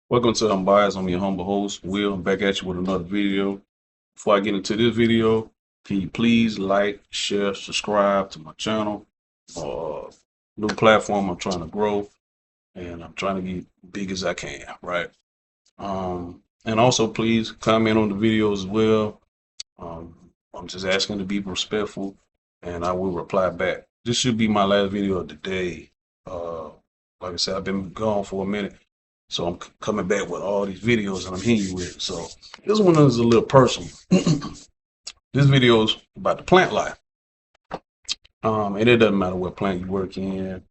Welcome to Unbiased. I'm your humble host, Will. I'm back at you with another video. Before I get into this video, can you please like, share, subscribe to my channel? New platform I'm trying to grow, and I'm trying to get big as I can, right? And also please comment on the video as well. I'm just asking to be respectful, and I will reply back. This should be my last video of the day. Uh, like I said, I've been gone for a minute. So I'm coming back with all these videos and I'm hitting you with it. So this one is a little personal. This video is about the plant life. And it doesn't matter what plant you work in.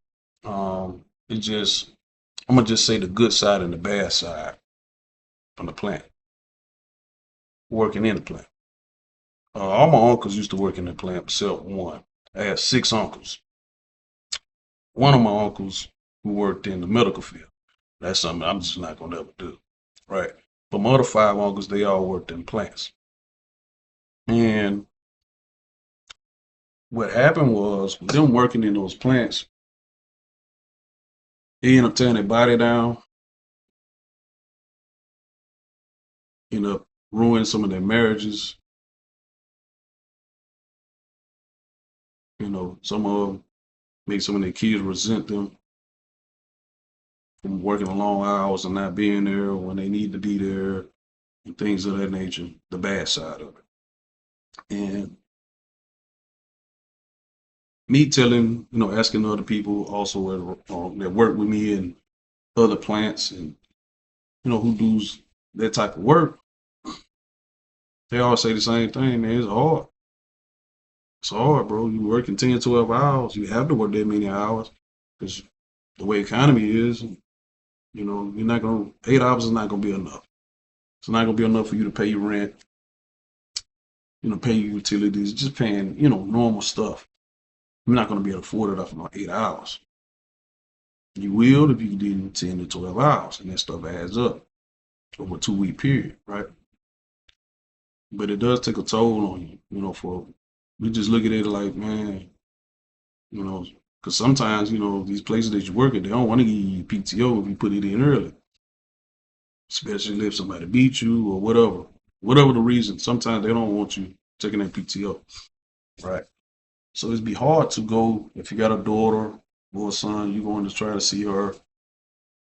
It just I'm gonna just say the good side and the bad side from the plant. Working in the plant. All my uncles used to work in the plant except one. I had six uncles. One of my uncles who worked in the medical field. That's something I'm just not gonna ever do. Right. But my other five uncles, they all worked in plants. And what happened was with them working in those plants, they end up tearing their body down, end up ruining some of their marriages. Some of them make some of their kids resent them from working long hours and not being there when they need to be there and things of that nature, the bad side of it. And me telling, asking other people also that work with me and other plants and, who does that type of work, they all say the same thing, man. It's hard. It's hard, bro. You working 10, 12 hours. You have to work that many hours because the way economy is, you're not going to, 8 hours is not going to be enough. It's not going to be enough for you to pay your rent, pay your utilities, just paying, normal stuff. You're not going to be able to afford it off of 8 hours. You will if you did 10 to 12 hours, and that stuff adds up over a 2 week period, right? But it does take a toll on you, we just look at it like, man, because sometimes, these places that you work at, they don't want to give you PTO if you put it in early, especially if somebody beat you or whatever the reason. Sometimes they don't want you taking that PTO, right? So it'd be hard to go if you got a daughter or a son, you're going to try to see her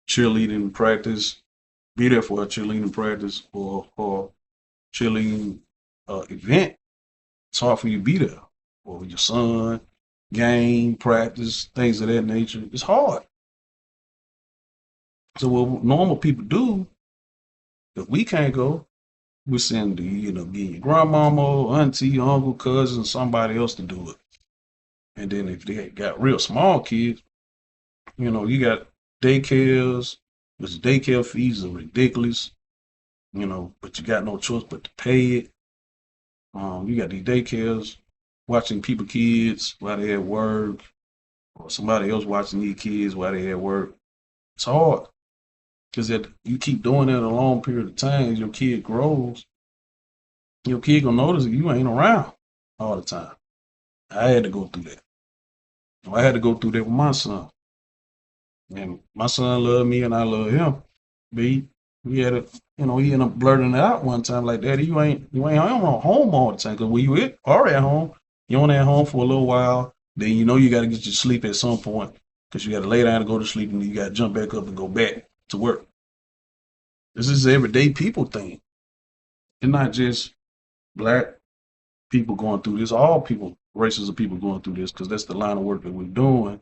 cheerleading practice, be there for a cheerleading practice or cheerleading event. It's hard for you to be there. Or with your son, game, practice, things of that nature. It's hard. So what normal people do, if we can't go, we send getting your grandmama, auntie, uncle, cousin, somebody else to do it. And then if they got real small kids, you got daycares, which daycare fees are ridiculous, but you got no choice but to pay it. You got these daycares watching people kids while they at work, or somebody else watching these kids while they at work. It's hard because you keep doing it a long period of time. As your kid grows, your kid gonna notice that you ain't around all the time. I had to go through that. I had to go through that with my son, and my son loved me and I love him. But he had a, he ended up blurting it out one time like, "Daddy, you ain't home all the time. Because when you are at home, you only at home for a little while. Then you got to get your sleep at some point because you got to lay down and go to sleep, and you got to jump back up and go back to work." This is an everyday people thing. It's not just black people going through this. All people, races of people going through this because that's the line of work that we're doing.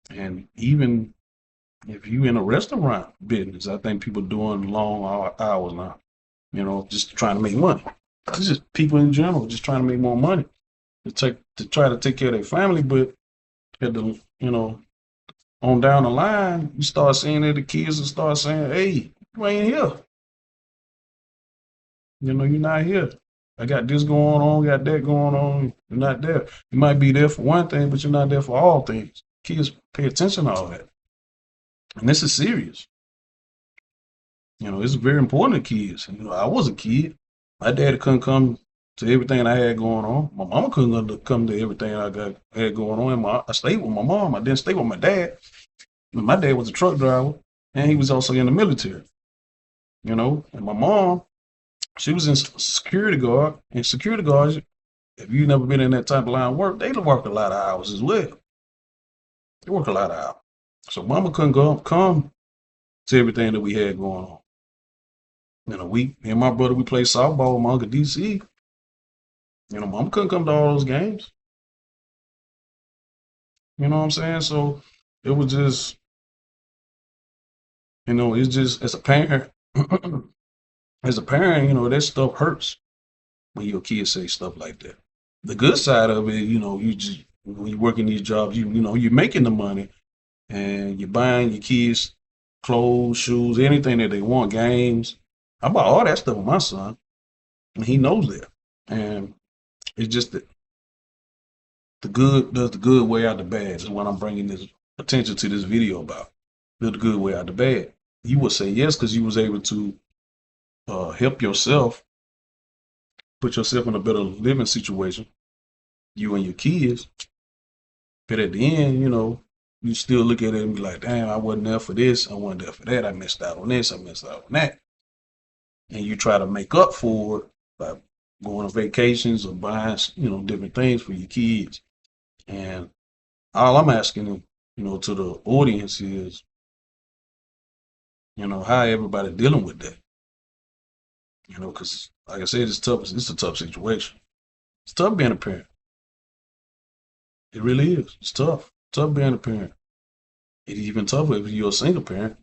And even if you in a restaurant business, I think people doing long hours now, just trying to make money. It's just people in general just trying to make more money to try to take care of their family. But at the, on down the line, you start seeing that the kids will start saying, "Hey, you ain't here. You're not here. I got this going on, got that going on. You're not there. You might be there for one thing, but you're not there for all things." Kids pay attention to all that. And this is serious. It's very important to kids. I was a kid. My daddy couldn't come to everything I had going on. My mama couldn't come to everything had going on. And I stayed with my mom. I didn't stay with my dad. My dad was a truck driver, and he was also in the military. And my mom, she was in security guard, and security guards, if you've never been in that type of line of work, they work a lot of hours as well. They work a lot of hours. So mama couldn't come to everything that we had going on. Me and my brother, we played softball with my uncle DC. Mama couldn't come to all those games. You know what I'm saying? So it was just, it's just as a parent, that stuff hurts when your kids say stuff like that. The good side of it, you just when you work in these jobs, you're making the money and you're buying your kids clothes, shoes, anything that they want, games. I bought all that stuff with my son, and he knows that. And it's just that the good does the good way out the bad is what I'm bringing this attention to this video about. The good way out the bad. You would say yes because you was able to help yourself, put yourself in a better living situation, you and your kids. But at the end, you still look at it and be like, damn, I wasn't there for this, I wasn't there for that, I missed out on this, I missed out on that. And you try to make up for it by going on vacations or buying, different things for your kids. And all I'm asking them, to the audience is, how everybody dealing with that. Because like I said, it's tough. It's a tough situation. It's tough being a parent. It really is. It's tough. Tough being a parent. It's even tougher if you're a single parent.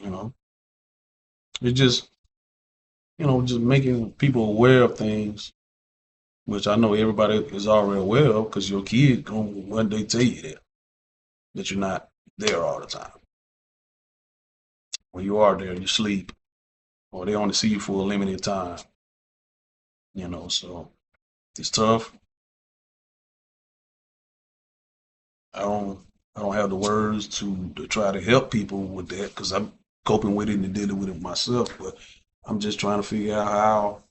You know, it's just just making people aware of things, which I know everybody is already aware of, because your kid gonna one day tell you that you're not there all the time. When you are there, you sleep, or they only see you for a limited time. So it's tough. I don't I don't have the words to try to help people with that because I'm coping with it and dealing with it myself. But I'm just trying to figure out how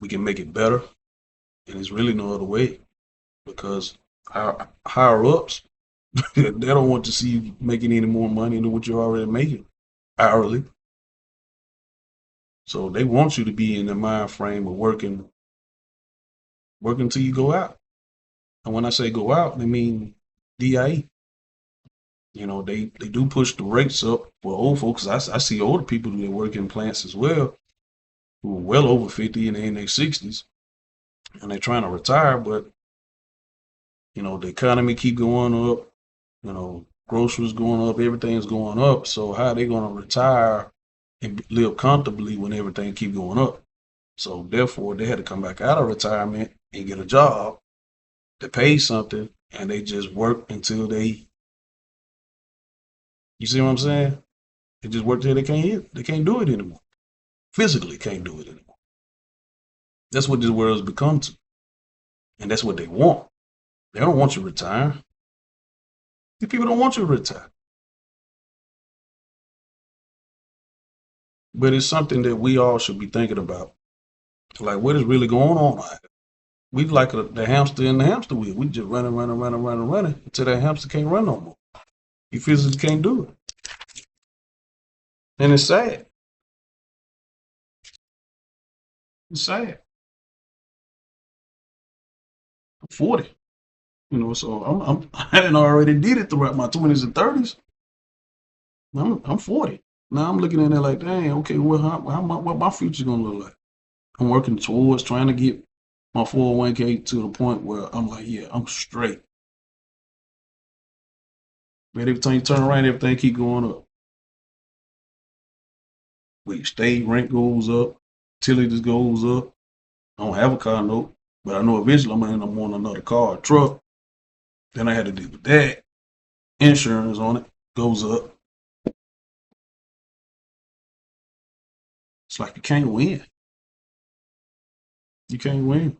we can make it better. And it's really no other way because our higher ups they don't want to see you making any more money than what you're already making hourly. So they want you to be in the mind frame of working till you go out. And when I say go out, they mean DIE. They do push the rates up for old folks. I see older people that work in plants as well who are well over 50 and they're in their 60s and they're trying to retire, but the economy keep going up, groceries going up, everything's going up. So how are they going to retire and live comfortably when everything keep going up? So therefore, they had to come back out of retirement and get a job that pays something, and they just work until they. You see what I'm saying? They just work till they can't do it anymore. Physically can't do it anymore. That's what this world's become to, and that's what they want. They don't want you to retire. These people don't want you to retire. But it's something that we all should be thinking about. Like, what is really going on out here? We like the hamster in the hamster wheel. We just running until that hamster can't run no more. You physically can't do it. And it's sad. It's sad. I'm 40. So I didn't already did it throughout my 20s and 30s. I'm 40. Now I'm looking at it like, dang, okay, what my future gonna look like? I'm working towards trying to get my 401k to the point where I'm like, yeah, I'm straight. But every time you turn around, everything keep going up. Wait, state rent goes up, utilities goes up. I don't have a car note, but I know eventually I'm gonna end up on another car or truck. Then I had to deal with that. Insurance on it goes up. It's like you can't win. You can't win.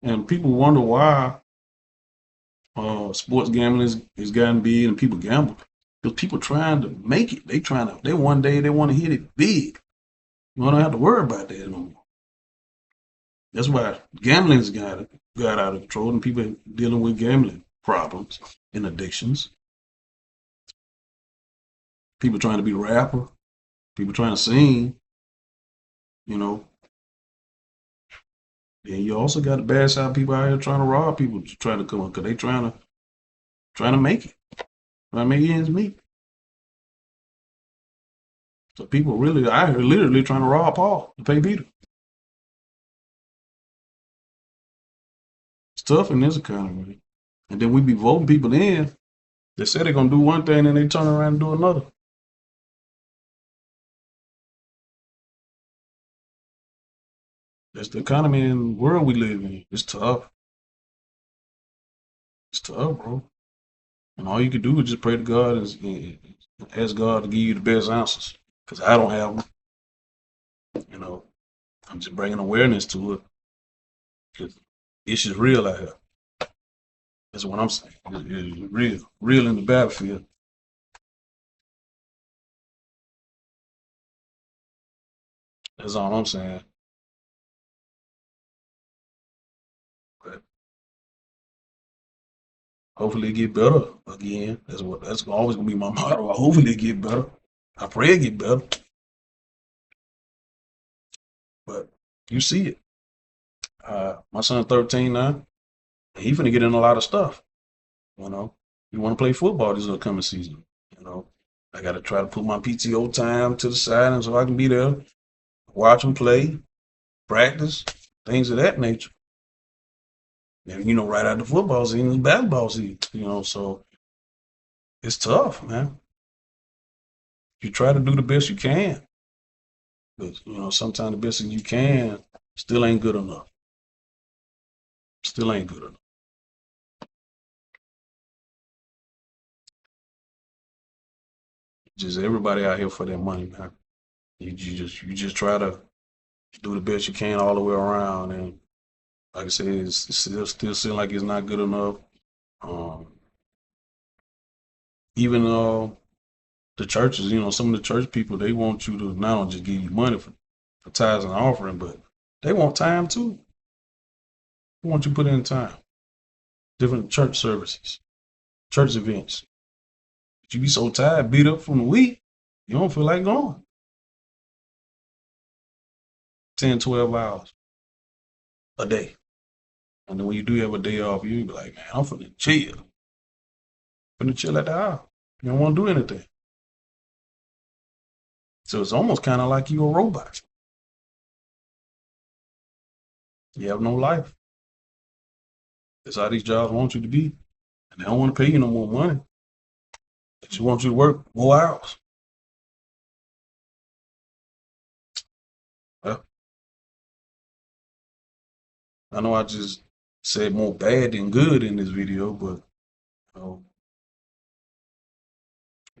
And people wonder why sports gambling is gotten big and people gamble. Because people trying to make it. They one day they want to hit it big. You don't have to worry about that no more. That's why gambling's got out of control and people dealing with gambling problems and addictions. People trying to be a rapper, People trying to sing, you know. And you also got the bad side of people out here trying to rob people, trying to come up because they trying to make it, trying to make ends meet. So people really out here literally trying to rob Paul to pay Peter. It's tough in this economy. And then we be voting people in. They say they're gonna do one thing and they turn around and do another. That's the economy and world we live in. It's tough. It's tough, bro. And all you can do is just pray to God and ask God to give you the best answers. Because I don't have them. You know, I'm just bringing awareness to it. Because it's just real out here. That's what I'm saying. It's real. Real in the battlefield. That's all I'm saying. But hopefully it get better again. That's always gonna be my motto. Hopefully it get better. I pray it get better. But you see it. My son's 13 now. And he finna get in a lot of stuff. You know, you want to play football this upcoming season. You know, I got to try to put my PTO time to the side, and so I can be there, watch him play, practice, things of that nature. And you know, right out the football season is basketball season. You know, so it's tough, man. You try to do the best you can, but you know, sometimes the best that you can still ain't good enough. Still ain't good enough. Just everybody out here for their money, man. You just try to do the best you can all the way around, and like I said, it's still seem like it's not good enough. Um, even the churches, you know, some of the church people, they want you to not only just give you money for tithes and offering, but they want time too. They want you to put in time. Different church services, church events. But you be so tired, beat up from the week, you don't feel like going. 10, 12 hours a day. And then when you do have a day off, you be like, man, I'm finna chill. Finna chill at the house. You don't want to do anything. So it's almost kind of like you a robot. You have no life. That's how these jobs want you to be. And they don't want to pay you no more money. They just want you to work more hours. Well, I know I just said more bad than good in this video, but you know,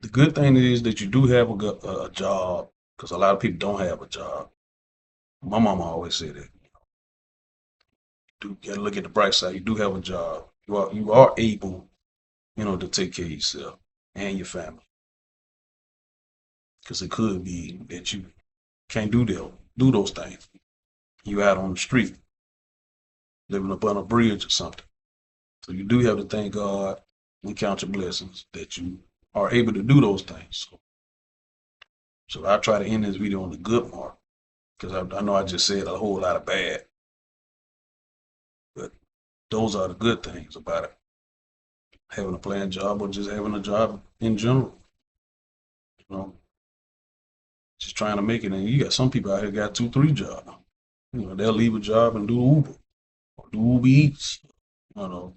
the good thing is that you do have a job because a lot of people don't have a job. My mama always said that. You gotta look at the bright side. You do have a job. You are able, you know, to take care of yourself and your family. Because it could be that you can't do those things. You out on the street, living up on a bridge or something. So you do have to thank God and count your blessings that you are able to do those things. So I try to end this video on the good mark because I know I just said a whole lot of bad, but those are the good things about it. Having a planned job or just having a job in general, you know, just trying to make it. And you got some people out here got 2, 3 jobs. You know, they'll leave a job and do Uber or do Uber Eats. You know,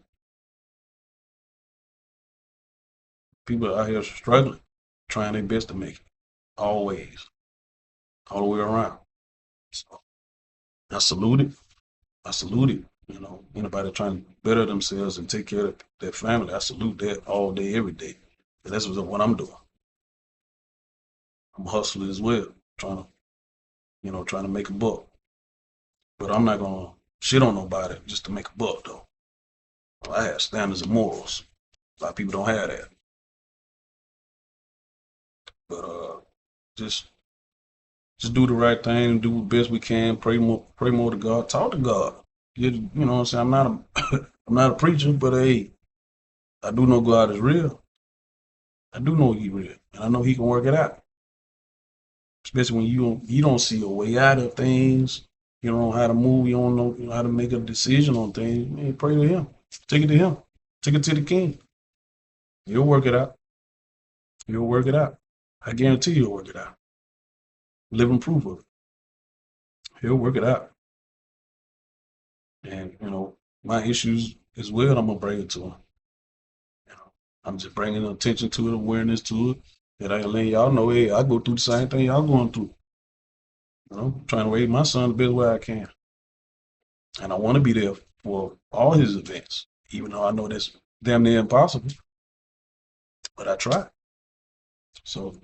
people out here struggling, trying their best to make it, always, all the way around. So I salute it. I salute it. You know, anybody trying to better themselves and take care of their family, I salute that all day, every day. And that's what I'm doing. I'm hustling as well, trying to make a buck. But I'm not gonna shit on nobody just to make a buck though. I have standards and morals. A lot of people don't have that. But just do the right thing, do the best we can, pray more to God, talk to God. You know what I'm saying? I'm not a preacher, but hey, I do know God is real. I do know He's real, and I know He can work it out. especially when you don't see a way out of things. You don't know how to move. You don't know how to make a decision on things. Man, pray to Him. Take it to Him. Take it to the King. You'll work it out. You'll work it out. I guarantee you'll work it out. Living proof of it. He'll work it out. And my issues as well, I'm gonna bring it to Him. You know, I'm just bringing attention to it, awareness to it. That I let y'all know, hey, I go through the same thing y'all going through. Trying to raise my son the best way I can. And I want to be there for all his events, even though I know that's damn near impossible. But I try. So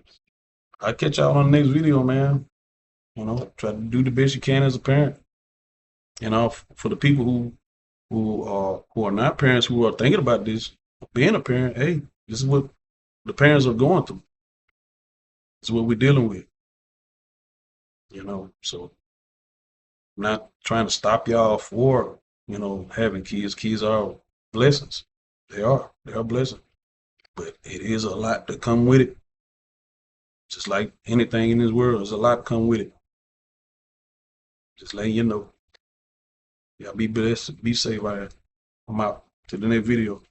I catch y'all on the next video, man. Try to do the best you can as a parent. For the people who are not parents who are thinking about this, being a parent, hey, this is what the parents are going through. This is what we're dealing with. So I'm not trying to stop y'all for, having kids. Kids are blessings. They are blessings. But it is a lot to come with it. Just like anything in this world, there's a lot come with it. Just letting you know. Y'all be blessed, be safe out here. I'm out to the next video.